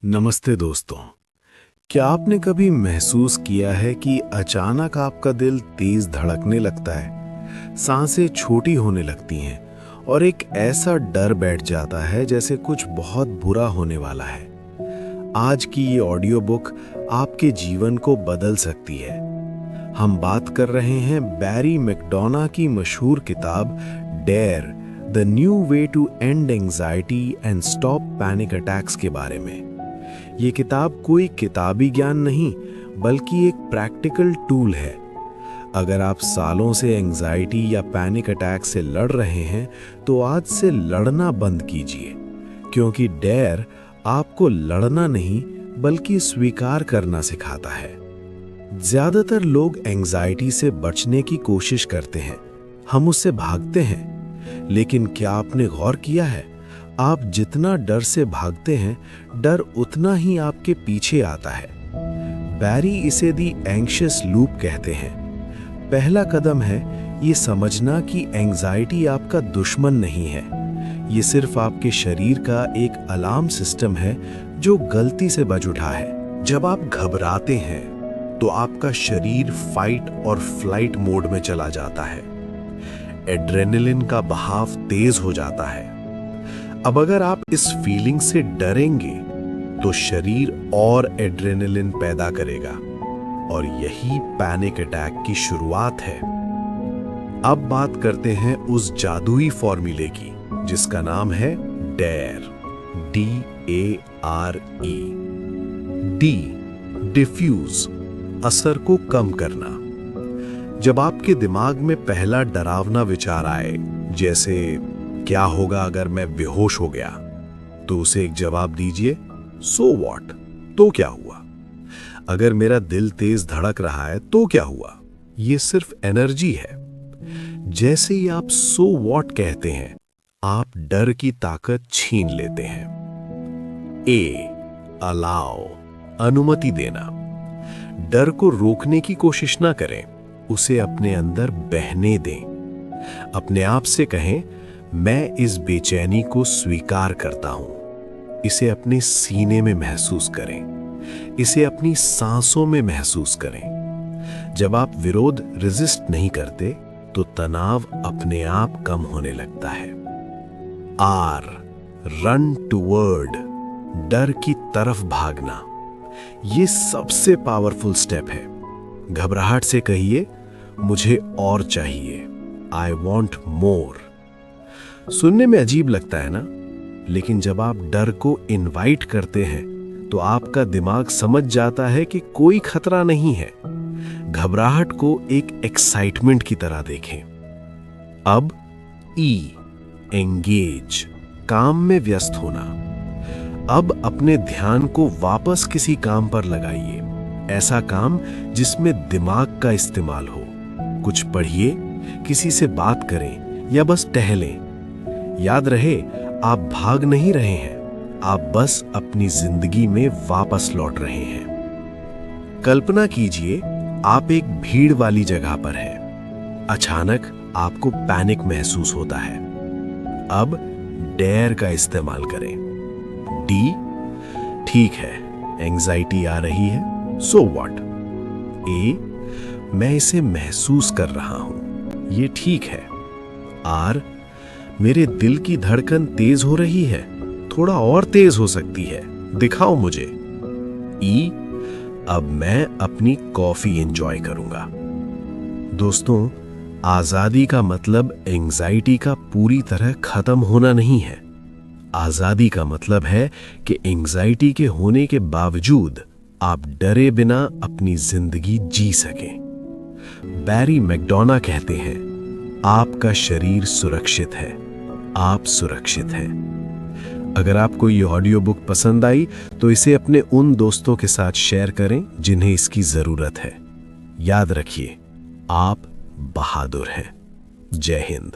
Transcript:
नमस्ते दोस्तों। क्या आपने कभी महसूस किया है कि अचानक आपका दिल तेज धड़कने लगता है, सांसें छोटी होने लगती हैं और एक ऐसा डर बैठ जाता है जैसे कुछ बहुत बुरा होने वाला है। आज की ये ऑडियो बुक आपके जीवन को बदल सकती है। हम बात कर रहे हैं बैरी मैकडोना की मशहूर किताब Dare the new way to end anxiety and stop panic attacks के बारे में। ये किताब कोई किताबी ज्ञान नहीं बल्कि एक प्रैक्टिकल टूल है। अगर आप सालों से एंजाइटी या पैनिक अटैक से लड़ रहे हैं तो आज से लड़ना बंद कीजिए, क्योंकि डेयर आपको लड़ना नहीं बल्कि स्वीकार करना सिखाता है। ज्यादातर लोग एंजाइटी से बचने की कोशिश करते हैं, हम उससे भागते हैं। लेकिन क्या आपने गौर किया है, आप जितना डर से भागते हैं, डर उतना ही आपके पीछे आता है। बैरी इसे दी एंग्शियस लूप कहते हैं। पहला कदम है ये समझना कि एंजाइटी आपका दुश्मन नहीं है, ये सिर्फ आपके शरीर का एक अलार्म सिस्टम है जो गलती से बज उठा है। जब आप घबराते हैं तो आपका शरीर फाइट और फ्लाइट मोड में चला जाता है, एड्रेनलिन का बहाव तेज हो जाता है। अब अगर आप इस फीलिंग से डरेंगे तो शरीर और एड्रेनलिन पैदा करेगा और यही पैनिक अटैक की शुरुआत है। अब बात करते हैं उस जादुई फॉर्मूले की जिसका नाम है डेयर, DARE। डी डिफ्यूज, असर को कम करना। जब आपके दिमाग में पहला डरावना विचार आए, जैसे क्या होगा अगर मैं बेहोश हो गया, तो उसे एक जवाब दीजिए, सो व्हाट, तो क्या हुआ? अगर मेरा दिल तेज धड़क रहा है तो क्या हुआ? ये सिर्फ एनर्जी है। जैसे ही आप सो व्हाट कहते हैं, आप डर की ताकत छीन लेते हैं। अलाउ, अनुमति देना। डर को रोकने की कोशिश ना करें, उसे अपने अंदर बहने दें। अपने आप से कहें, मैं इस बेचैनी को स्वीकार करता हूं। इसे अपने सीने में महसूस करें, इसे अपनी सांसों में महसूस करें। जब आप विरोध रेजिस्ट नहीं करते तो तनाव अपने आप कम होने लगता है। आर, रन टूवर्ड, डर की तरफ भागना। ये सबसे पावरफुल स्टेप है। घबराहट से कहिए, मुझे और चाहिए, आई वॉन्ट मोर। सुनने में अजीब लगता है ना, लेकिन जब आप डर को इनवाइट करते हैं तो आपका दिमाग समझ जाता है कि कोई खतरा नहीं है। घबराहट को एक एक्साइटमेंट की तरह देखें। अब एंगेज, काम में व्यस्त होना। अब अपने ध्यान को वापस किसी काम पर लगाइए, ऐसा काम जिसमें दिमाग का इस्तेमाल हो। कुछ पढ़िए, किसी से बात करें या बस टहलें। याद रहे, आप भाग नहीं रहे हैं, आप बस अपनी जिंदगी में वापस लौट रहे हैं। कल्पना कीजिए, आप एक भीड़ वाली जगह पर हैं। अचानक आपको पैनिक महसूस होता है। अब डेयर का इस्तेमाल करें। डी, ठीक है, एंजाइटी आ रही है, सो व्हाट। मैं इसे महसूस कर रहा हूं, ये ठीक है। आर, मेरे दिल की धड़कन तेज हो रही है, थोड़ा और तेज हो सकती है, दिखाओ मुझे। अब मैं अपनी कॉफी एंजॉय करूंगा। दोस्तों, आजादी का मतलब एंजाइटी का पूरी तरह खत्म होना नहीं है। आजादी का मतलब है कि एंजाइटी के होने के बावजूद आप डरे बिना अपनी जिंदगी जी सकें। बैरी मैकडोना कहते हैं, आपका शरीर सुरक्षित है, आप सुरक्षित हैं। अगर आपको ये ऑडियो बुक पसंद आई तो इसे अपने उन दोस्तों के साथ शेयर करें जिन्हें इसकी जरूरत है। याद रखिए, आप बहादुर हैं। जय हिंद।